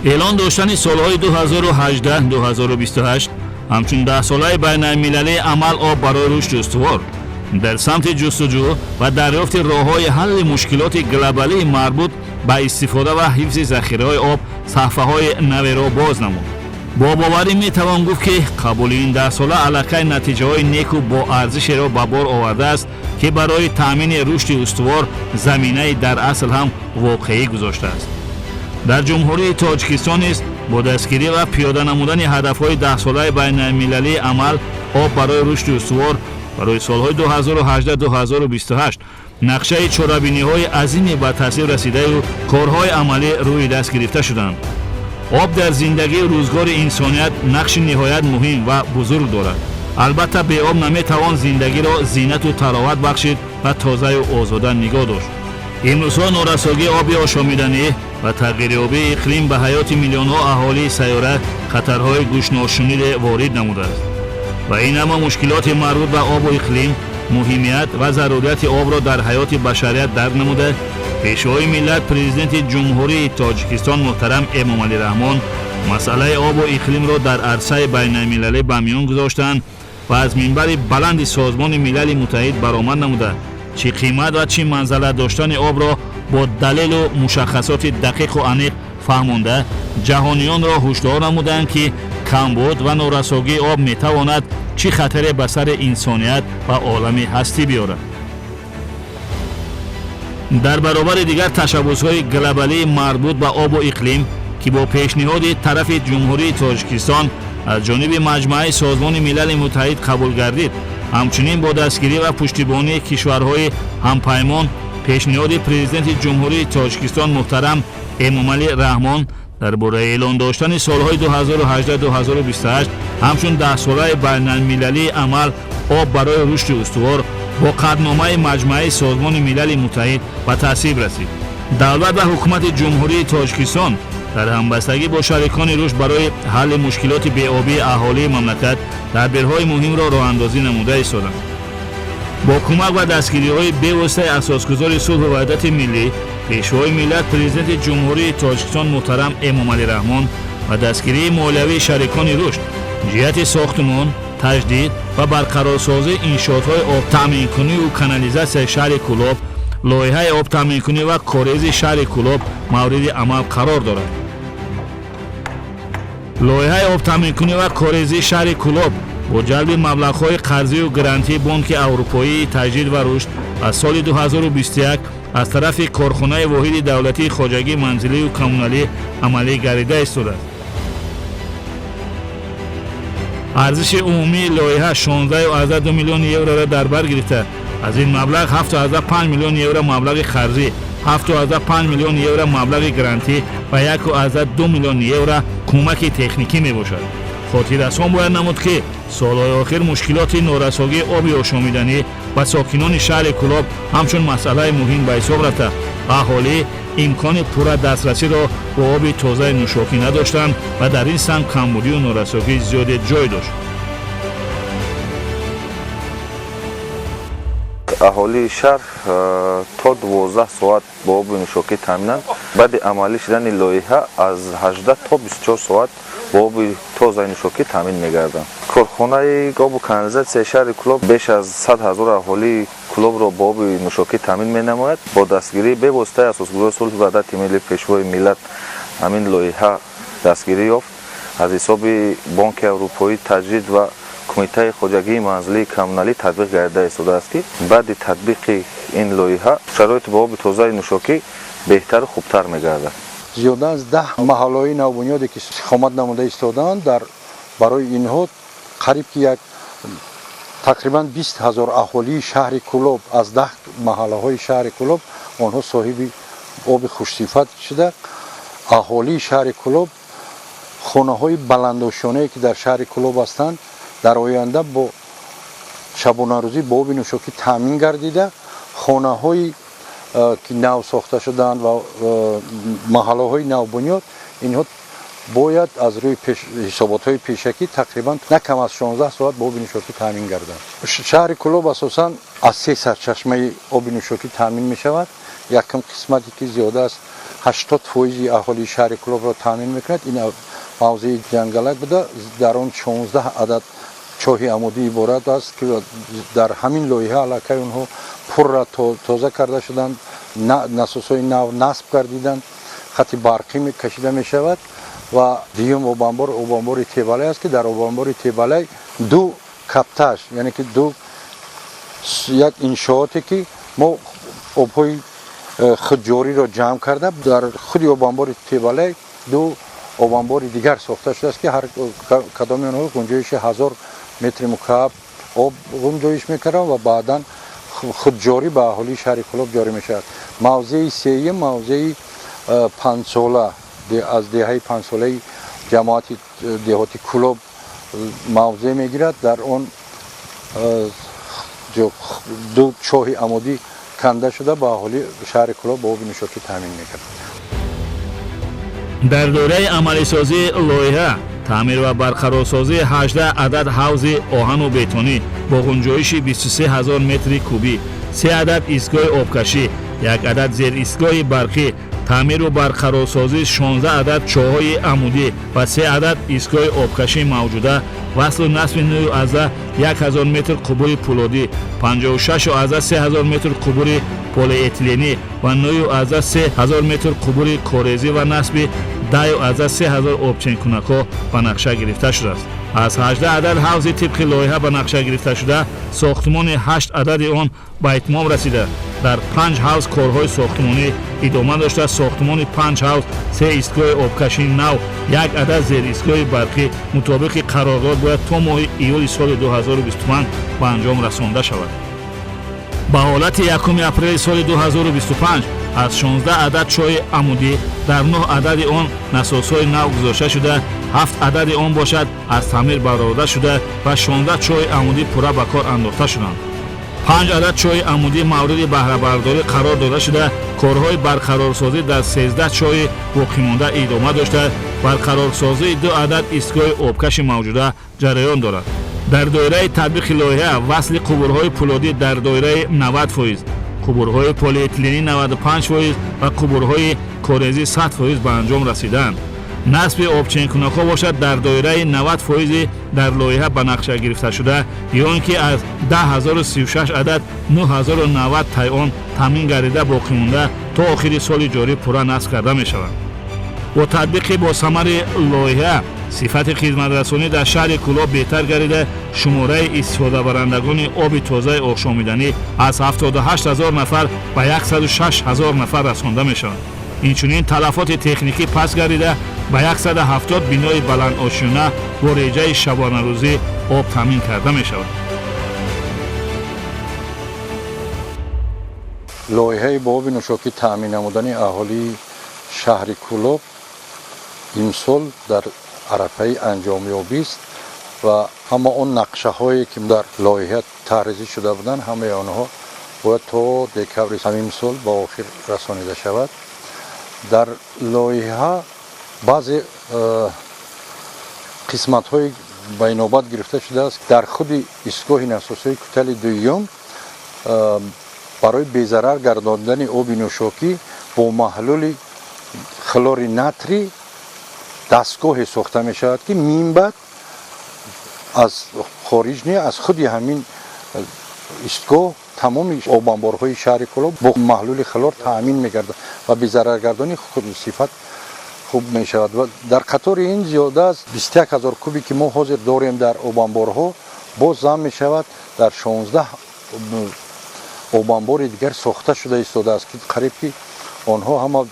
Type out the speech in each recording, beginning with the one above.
اعلان داشتن سالهای 2018-2028 همچون 10 ساله بین‌المللی عمل آب برای رشد استوار در سمت جستجو و دریافت راه‌های حل مشکلات گلوبالی مربوط به استفاده و حفظ ذخیره‌های آب صفحه‌های نو را باز نمود. با باوری میتوان گفت که قبول این 10 ساله علاقه نتیجه‌های نیک و با ارزش را به بار آورده است که برای تامین رشد استوار زمینه در اصل هم واقعی گذاشته است. در جمهوری تاجیکستان است با دستگیری و پیاده نمودن هدف‌های 10 ساله بین‌المللی عمل آب برای رشد استوار برای سالهای 2018-2028 نقشه چرابینی‌های عظیمی به تصویب رسیده و کارهای عملی روی دست گرفته شدند. آب در زندگی روزگار انسانیت نقش نهایت مهم و بزرگ دارد. البته به آب نمیتوان زندگی را زینت و تراوت بخشید و تازه و آزاده نگاه داشت. امروزها نارسایی آب آشامیدنی و تغییر آبی اقلیم به حیات میلیون‌ها اهالی سیاره خطرهای گوش‌ناشنیده وارد نموده است و این همه مشکلات مربوط به آب و اقلیم مهمیت و ضرورت آب را در حیات بشریت درک نموده. پیشوای ملت پرزیدنت جمهوری تاجیکستان محترم امامعلی رحمان مسئله آب و اقلیم را در عرصه بین‌المللی به میان گذاشتند و از منبر بلند سازمان ملل متحد برآمد نموده چه قیمت و چه منزلت داشتن آب را با دلیل و مشخصات دقیق و عمیق فهمانده جهانیان را هشدار نمودند که کمبود و نارسایی آب میتواند چه خطری به سر انسانیت و عالم هستی بیاورد. در برابر دیگر تشبس‌های گلوبالی مربوط به آب و اقلیم که با پیشنهاد طرف جمهوری تاجیکستان از جانب مجمع سازمان ملل متحد قبول گردید، همچنین با دستگیری و پشتیبانی کشورهای همپیمان پیشنهاد پرزیدنت جمهوری تاجیکستان محترم امامعلی رحمان درباره اعلان داشتن سالهای 2018-2028 همچون 10 ساله بین‌المللی عمل آب برای رشد استوار با قطعنامه مجمع سازمان ملل متحد به تصویب رسید. دولت و حکومت جمهوری تاجیکستان در همبستگی با شریکان رشد برای حل مشکلات بی‌آبی اهالی مملکت تدبیرهای مهم را راه‌اندازی نموده ایستادند. با کمک و دستگیری‌های بی‌واسطه اساسگزار صلح و وحدت ملی پیشوای ملت پرزیدنت جمهوری تاجیکستان محترم امامعلی رحمان و دستگیری مالیوی شریکان رشد جهت ساختمان تجدید و برقرارسازی انشاءات‌های آب تامین‌کنی و کانالیزاسیون شهر کلاب لایحه آب تامین‌کنی و کاریز شهر کلاب مورد عمل قرار دارد. لایحه آب تامین‌کنی و کاریز شهر کلاب با جلب مبلغ‌های قرضی و گرانتی بانک اروپایی تجدید و رشد از سال 2021 از طرف کارخانه واحد دولتی خواجگی منزلی و کمونالی عملی گردیده ایستاده است. ارزش عمومی لایحه 16.2 میلیون یورو را در بر گرفته. از این مبلغ 7.5 میلیون یورو مبلغ قرضی، 7.5 میلیون یورو مبلغ گرانتی و 1.2 میلیون یورو کمک تکنیکی می باشد. خاطررسان باید نمود که سالهای آخر مشکلات نارسایی آب آشامیدنی و ساکنان شهر کلاب همچون مسئله مهم به حساب رفته. اهالی امکان پورا دسترسی را با آب تازه نوشاکی نداشتند و در این سمت کمبودی و نارسایی زیاد جای داشت. اهالی شهر تا 12 ساعت با آب نوشاکی تامینند. بعد عملی شدن لایحه از 18 تا 24 ساعت با آب تازه نوشاکی تامین می‌گردند. کارخانه آب و کانالیزاسیون شهر کلاب بیش از 100,000 اهالی کلاب را با آب نوشاکی تامین می‌نماید. با دستگیری به واسطه اساسگزار صلح و وحدت ملی پیشوای ملت همین لایحه دستگیری یافت. از حساب بانک اروپایی تجدید و کمیته خواجگی منزلی کمونالی تطبیق گردیده ایستاده است که بعد تطبیق این لایحه شرایط با آب تازه نوشاکی بهتر و خوبتر می‌گردد. زیاده از 10 محله‌های نوبنیادی که استقامت نموده ایستادند در برای اینها قریب که تقریبا 20,000 اهالی شهر کلاب از 10 محله‌های شهر کلاب آنها صاحب آب خوش‌صفت شده. اهالی شهر کلاب خانه‌های بلندوشانه‌ای که در شهر کلاب هستند در آینده با شبانه روزی با آب نوشاکی تامین گردیده. خانه‌های که نو ساخته شدند و محله‌های نوبنیاد اینها باید از روی حسابات‌های پیشکی تقریبا نه کم از 16 ساعت با آب نوشاکی تامین گردند. شهر کلاب اساساً از 3 سرچشمه آب نوشاکی تامین می‌شود. یکم قسمتی که زیاده است 80% اهالی شهر کلوب را تامین میکند. این موضع جنگلک بوده. در آن 16 عدد چاه عمودی عبارت است که در همین لایحه علاقه اونها پر را تازه کرده شدند، نسوس‌های نو نصب کردیدند، خط برقی کشیده می شود. و دیگه اوبانبار تیباله است که در اوبانبار تیباله دو کپتاش، یعنی که دو یک انشاءاتی که ما آبهای خودجاری را جمع کرده در خود اوبانبار تیباله دو اوبانبار دیگر ساخته شده است که هر کدام آنها گنجایش 1000 متر مکعب آب گنجایش میکنند و بعدا خودجاری به اهالی شهر کلوب جاری می شود. موضع سوم موضع 5 ساله از دهه 5 ساله جماعت دهاتی کلوب موضع میگیرد. در آن دو چاه عمودی کنده شده به اهالی شهر کلوب با آب نوشابه تامین میکرد. در دوره عملی سازی لایحه تعمیر و برقرارسازی 18 عدد حوض آهن و بتونی با گنجایش 23000 متر کوبی، 3 عدد ایستگاه آبکشی، 1 عدد زیر ایستگاه برقی، تعمیر و برقرارسازی 16 عدد چاه‌های عمودی و 3 عدد ایستگاه آبکشی موجوده، وصل و نصب نوع از 1000 متر قبور پولادی، 56 از 3000 متر قبور پلی اتیلنی و نوع از 3000 متر قبور کاریزی و نصب 10 از 3000 آبچین کنک‌ها به نقشه گرفته شده است. از 18 عدد حوض طبق لایحه به نقشه گرفته شده، ساختمان 8 عدد آن به اتمام رسیده. در 5 حوض کارهای ساختمانی ادامه داشته. ساختمان 5 حوض 3 ایستگاه آبکشی نو، 1 عدد زیر ایستگاه برقی مطابق قرارداد باید تا ماه ایول سال 2025 به انجام رسانده شود. به حالت 1 اپریل سال 2025 از 16 عدد چاه عمودی در 9 عدد آن نساس‌های نو گذاشته شده، 7 عدد آن باشد از تعمیر برآورده شده و 16 چاه عمودی پوره به کار انداخته شدند. 5 عدد چاه عمودی مورد بهره برداری قرار داده شده. کارهای برقرارسازی در 13 چاه باقی مانده ادامه داشته. برقرارسازی 2 عدد ایستگاه آبکش موجوده جریان دارد. در دایره تطبیق لایحه وصل قبورهای پولادی در دایره 90%، قبورهای پلی اتیلنی 95% و قبورهای کاریزی 100% به انجام رسیدند. نصب آبچین کنک‌ها باشد در دایره 90% در لایحه به نقشه گرفته شده، یا اینکه از 10036 عدد 9090 تای آن تامین گردیده باقی مانده تا آخر سال جاری پوره نصب کرده می شود. با تطبیق با ثمر لایحه صفت خدمترسانی در شهر کلوب بهتر گردیده. شماره استفاده برندگان آب تازه آشامیدنی از 78000 نفر به 106000 نفر رسانده می شود. اینچنین تلفات تکنیکی پس گردیده به 170 بینای بلند آشیانه با ریجه شبانه روزی آب تامین کرده می شود. لایحه با آب نوشابه تامین نمودن اهالی شهر کلوب این سال در عرفه انجامیابی است و همه اون نقشه هایی که در لایحه طراحی شده بودن همه آنها باید تا دکمبر همین سال به آخر رسانیده شود. در لایحه بعضی قسمت های به نوبت گرفته شده است. در خود ایستگاه نسوس‌های کوتل دوم برای بی‌ضرر گرداندن آب نوشابه با محلول خلور نتری دستگاه ساخته می شود که منبع از خارج نه از خود همین ایستگاه تمام آبانبارهای شهر کلوب با محلول خلور تامین می‌گردد و بی‌ضررگردانی خود صفت خوب می شود. و در قطار این زیاده از 21000 کوبی که ما حاضر داریم در آبانبارها باز ضم می شود در 16 آبانبار دیگر ساخته شده ایستاده است که قریب که آنها هم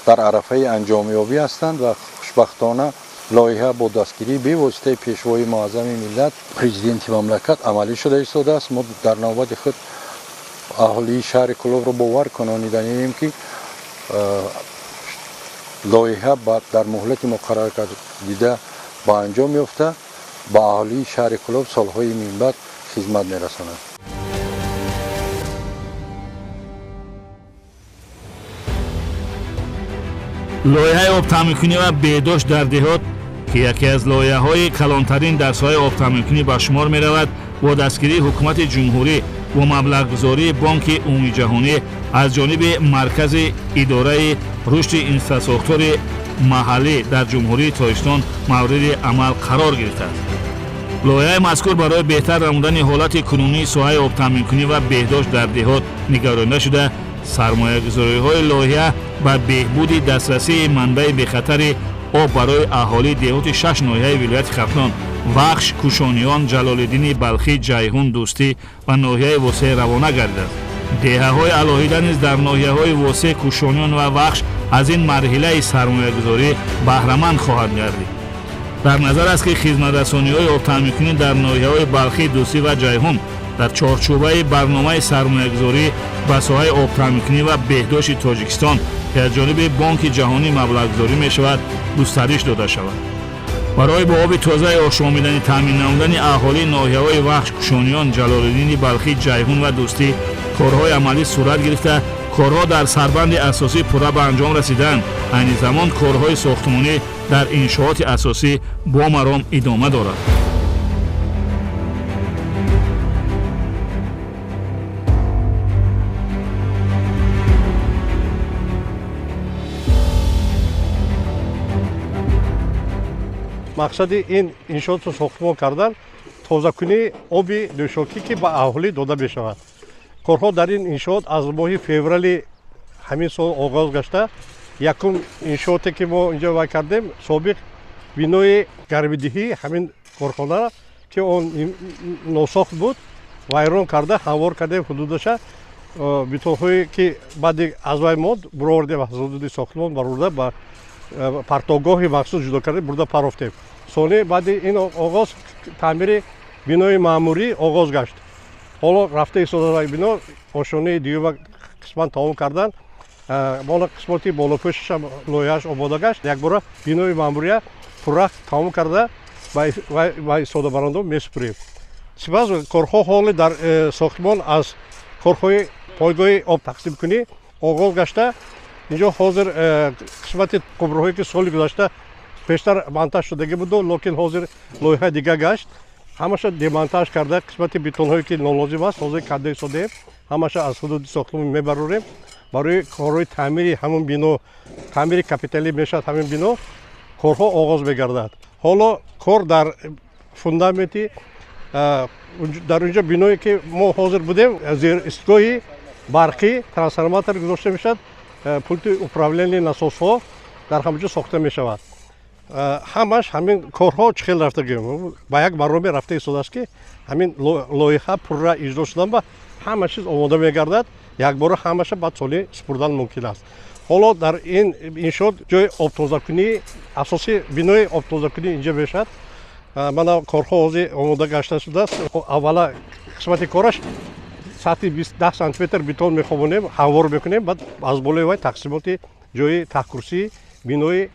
در عرفه انجامیابی هستند و خوشبختانه لایحه با دستگیری به واسطه پیشوای معظم ملت پرزیدنت مملکت عملی شده ایستاده است. ما در نوبت خود اهالی شهر کلوب را باور کنانیدیم که لایحه در مهلت مقرر دیده با انجام میفته با اهالی شهر کلوب سالهای من بعد خدمت میرساند. لایحه آب تامین‌کنی و بهداشت در دهات که یکی از لایحه‌های کلانترین در سایه آب تامین‌کنی به شمار می‌رود با دستگیری حکومت جمهوری و مبلغ‌گذاری بانک عمومی جهانی از جانب مرکز اداره رشد اینفراستراکچور محلی در جمهوری تاجیکستان مورد عمل قرار گرفته است. لایحه مذکور برای بهتر نمودن حالت کنونی ساحه آب تامین‌کنی و بهداشت در دهات نگرانیده شده، سرمایه‌گذاری‌های لایحه به بهبود دسترسی منبع بخطر آب برای اهالی دهات 6 ناحیه ولایت ختلان، وخش، کوشانیان، جلال‌الدین بلخی، جیهون، دوستی و ناحیه واسع روانه گردیده است. دهه‌های علاهیده نیز در ناحیه‌های واسع کوشانیان و وخش از این مرحله سرمایه‌گذاری بهره‌مند خواهد گردید. در نظر است که خدمت‌رسانی‌های آب تامین‌کنی در ناحیه‌های بلخی، دوستی و جیهون در چارچوبه برنامه سرمایه‌گذاری به ساحه آب تامین‌کنی و بهداشت تاجیکستان که از جانب بانک جهانی مبلغ‌گذاری می‌شود گسترش داده شود. برای با آب تازه آشامیدنی تامین نمودن اهالی ناحیه‌های وخش، کوشانیان، جلال‌الدین بلخی، جیهون و دوستی کارهای عملی صورت گرفته، کارها در سربند اساسی پورا به انجام رسیدند. عین زمان کارهای ساختمانی در انشاءات اساسی با مرام ادامه دارد. مقصد این انشاءات رو ساختمان کردن تازه‌کنی آب نوشاکی که به اهالی داده بشود. کارها در این انشاءات از ماه فوریه همین سال آغاز گشته. یکم انشاءاتی که ما اینجا وای کردیم سابق بینای گرمیدهی همین کارخانه که اون ناساخت بود ویران کرده هموار کرده حدودش بیتوهایی که بعد از وای ماند برآوردیم از حدود ساختمان برآورده با پرتوگاهی مخصوص جدا کرده برده پرافتیم. سال بعد این آغاز تعمیر بینای معمولی آغاز گشت. حالا رفته ایستادن بینا آشانه دیو قسمت تمام کردن. بالا قسمتی بالا پشتش هم لایحه‌اش آماده گشت. یک بار بینای معمولی پورا تمام کرده و ایستاده برنده میسپریم. سپس کارها حال در ساختمان از کارهای پایگاه آب تقسیم کنی آغاز گشته. اینجا حاضر قسمت قبرهایی که سال گذشته پیشتر مانتاژ شدگی بود لیکن حاضر لایحه دیگه گشت. همش دیمانتاژ کرده قسمت بیتون هایی که نالازم است حاضر کرده ایستاده همش از حدود ساختمان میبروریم برای کارهای تعمیر همون بنا تعمیر کپیتالی میشد. همین بنا کارها آغاز میگردد. حالا کار در فوندامنتی در اونجا بینایی که ما حاضر بودیم زیر استگاهی برقی ترانسفورماتور گذاشته میشد، پولت اپراولینی ناسازها در همونجا ساخته میشود. همش همین کارها چخیل رفته گیم با یک برنامه رفته ایستاده است که همین لایحه پورا اجرا شدن با همه چیز آماده میگردد. یک بار همش بعد سالی سپردن ممکن است. حالا در این انشاءات جای آب تازه‌کنی اساسی بینای آب تازه‌کنی اینجا میشد. من کارها آماده گشته شده است. اولا قسمت کارش سطح 10 سانتی متر بتون میخوابونیم هموار میکنیم بعد از بالای وای تقسیمات جای تخکرسی بینای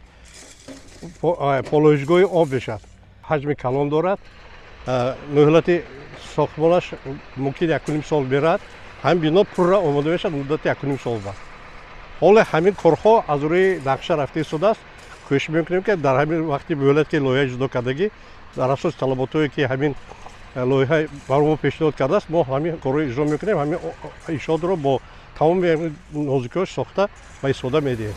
پالایشگاه آب بشد. حجم کلان دارد. مهلت ساختمانش ممکن 1.5 سال برد. همین بنا پورا آماده بشد مدت 1.5 سال بعد. حالا همین کارها از روی نقشه رفته شده است. کوشش میکنیم که در همین وقتی مهلت که لایحه جدا کردگی در اساس طلباتی که همین لایحه برام پیشنهاد کرده است ما همین کارو اجرا میکنیم. همین انشاءات رو با تمام نازکی‌هاش ساخته و استفاده میدیم.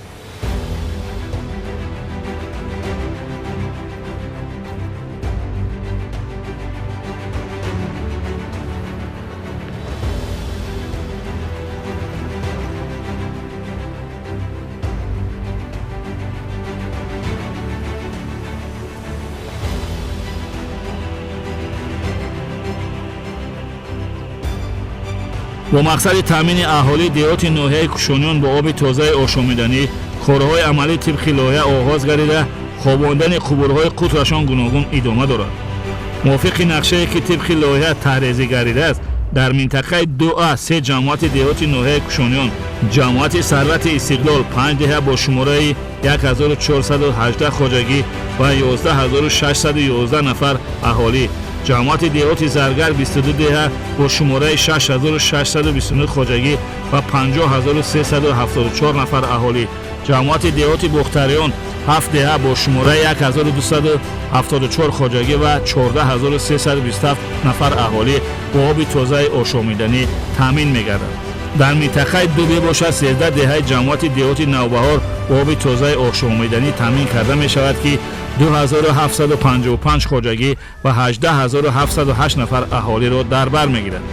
با مقصد تامین اهالی دهات ناحیه کوشانیان با آب تازه آشامیدنی کارهای عملی طبق لایحه آغاز گردیده خواباندن قبورهای قطرشان گوناگون ادامه دارد. موافق نقشه که طبق لایحه طرحریزی گردیده است در منطقه 2A جماعت دهات ناحیه کوشانیان جماعت ثروت استقلال 5 دهه با شماره 1418 خواجگی و 11611 نفر اهالی، جماعت دهات زرگر 22 دهه با شماره 6629 خواجگی و 50374 نفر اهالی، جماعت دهات بختریان 7 деҳа бо шумораи 1274 хоҷагӣ ва 14327 нафар аҳолӣ бо оби тозаи ошомиданӣ таъмин мегардад. дар минтақаи Дубе бошад 13 деҳаи ҷамоати деҳоти Навбаҳор бо оби тозаи ошомиданӣ таъмин карда мешавад ки 2755 хоҷагӣ ва 18708 нафар аҳолиро дар бар мегирад.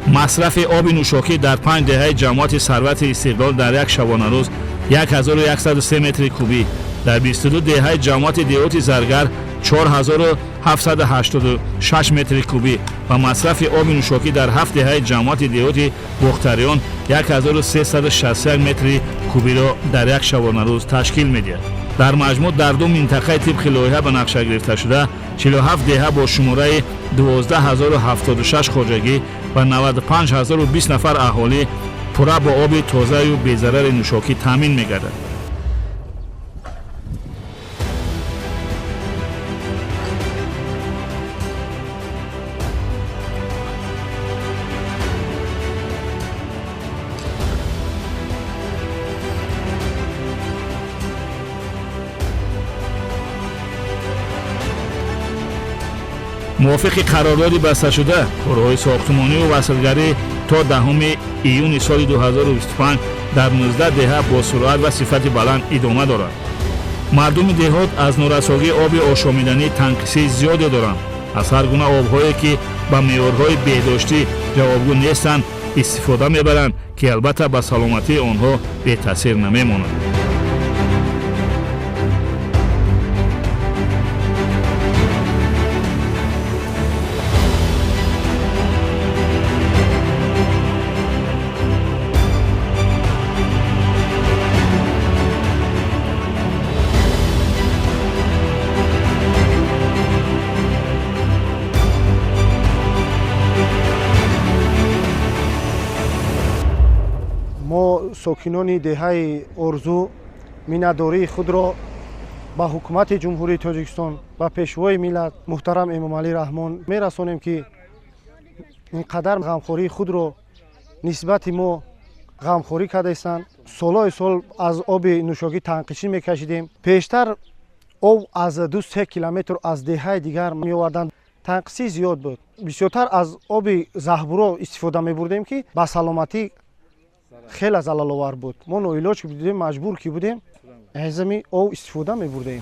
масрафи оби нӯшокӣ дар 5 деҳаи ҷамоати Сарвати Истиқлол дар як шабонарӯз 1103 метри кубӣ, дар 22 деҳаи ҷамоати деҳоти Заргар 4786 метри кубӣ ва масрафи оби нӯшокӣ дар 7 деҳаи ҷамоати деҳоти Бухтариён 1361 метри кубиро дар як шабонарӯз ташкил медиҳад. дар маҷмӯъ дар ду минтақаи тибқи лоиҳа ба нақша гирифташуда 47 деҳа бо шумораи 12076 хоҷагӣ ва 95020 нафар аҳолӣ пурра бо оби тозаю безарари нӯшокӣ таъмин мегардад. мувофиқи қарордоди басташуда корҳои сохтмонию васлгарӣ то 10 июни соли 2025 дар 19 деҳа бо суръат ва сифати баланд идома дорад. мардуми деҳот аз норасогии оби ошомиданӣ танқисии зиёде доранд. аз ҳар гуна обҳое ки ба меъёрҳои беҳдоштӣ ҷавобгӯ нестанд истифода мебаранд ки албатта ба саломатии онҳо бетаъсир намемонад. мо сокинони деҳаи орзу миннатдории худро ба ҳукумати ҷумҳурии Тоҷикистон ва пешвои миллат муҳтарам Эмомалӣ Раҳмон мерасонем ки ин қадар ғамхории худро нисбати мо ғамхорӣ кардастанд. солҳои сол аз оби нӯшокӣ танқишӣ мекашидем. пештар об аз 2-3 километр аз деҳаи дигар меоварданд. танқисӣ зиёд буд. бисёртар аз оби заҳбуро истифода мебурдем ки ба саломатӣ хеле залаловар буд. мо ноилоҷ будем, маҷбур ки будем аз ҳами об истифода мебурдем.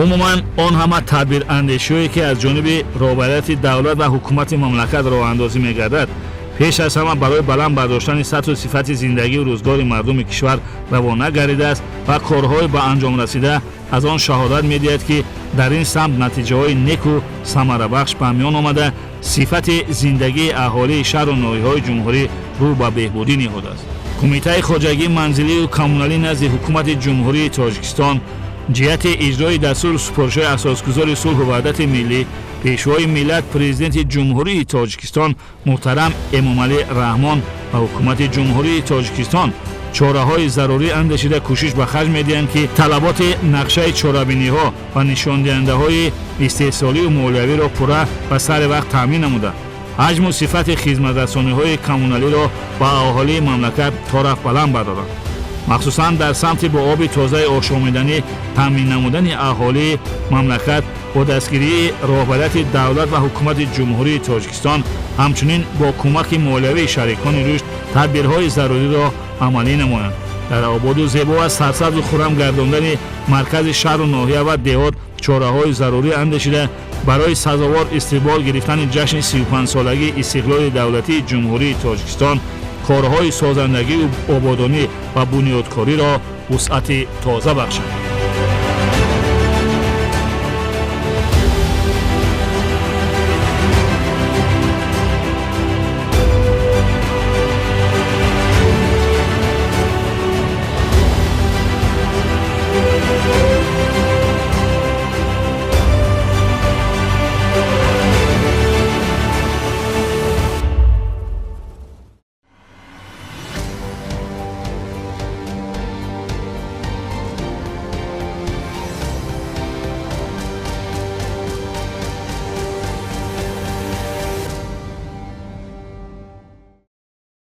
умуман он ҳама тадбирандешиҳое ки аз ҷониби роҳбарияти давлат ва ҳукумати мамлакат роҳандозӣ мегардад пеш аз ҳама барои баланд бардоштани сатҳу сифати зиндагию рӯзгори мардуми кишвар равона гардидааст ва корҳои ба анҷом расида аз он шаҳодат медиҳад ки дар ин самт натиҷаҳои неку самарабахш ба миён омада сифати зиндагии аҳолии шаҳру ноҳияҳои ҷумҳурӣ рӯ ба беҳбудӣ ниҳодааст. кумитаи хоҷагии манзилию коммуналӣ назди ҳукумати ҷумҳурии Тоҷикистон ҷиҳати иҷрои дастури супоришҳои асосгузори сулҳу ваҳдати миллӣ пешвои миллат президенти ҷумҳурии Тоҷикистон муҳтарам Эмомалӣ Раҳмон ва ҳукумати ҷумҳурии Тоҷикистон чораҳои зарурӣ андешида кӯшиш ба харҷ медиҳанд ки талаботи нақшаи чорабиниҳо ва нишондиҳандаҳои истеҳсолию молиявиро пурра ва сари вақт таъмин намуда ҳаҷму сифати хизматрасониҳои коммуналиро ба аҳолии мамлакат то рафт баланд бардоранд. махсусан дар самти бо оби тозаи ошомиданӣ таъмин намудани аҳолии мамлакат бо дастгирии роҳбарияти давлат ва ҳукумати ҷумҳурии Тоҷикистон ҳамчунин бо кӯмаки молиявии шарикони рушд тадбирҳои заруриро амалӣ намоянд. дар ободу зебо ва сарсабзу хуррам гардондани маркази шаҳру ноҳия ва деҳот чораҳои зарурӣ андешида барои сазовор истиқбол гирифтани ҷашни 35-солагии истиқлоли давлатии ҷумҳурии Тоҷикистон корҳои созандагию ободонӣ ва бунёдкориро вусъати тоза бахшанд.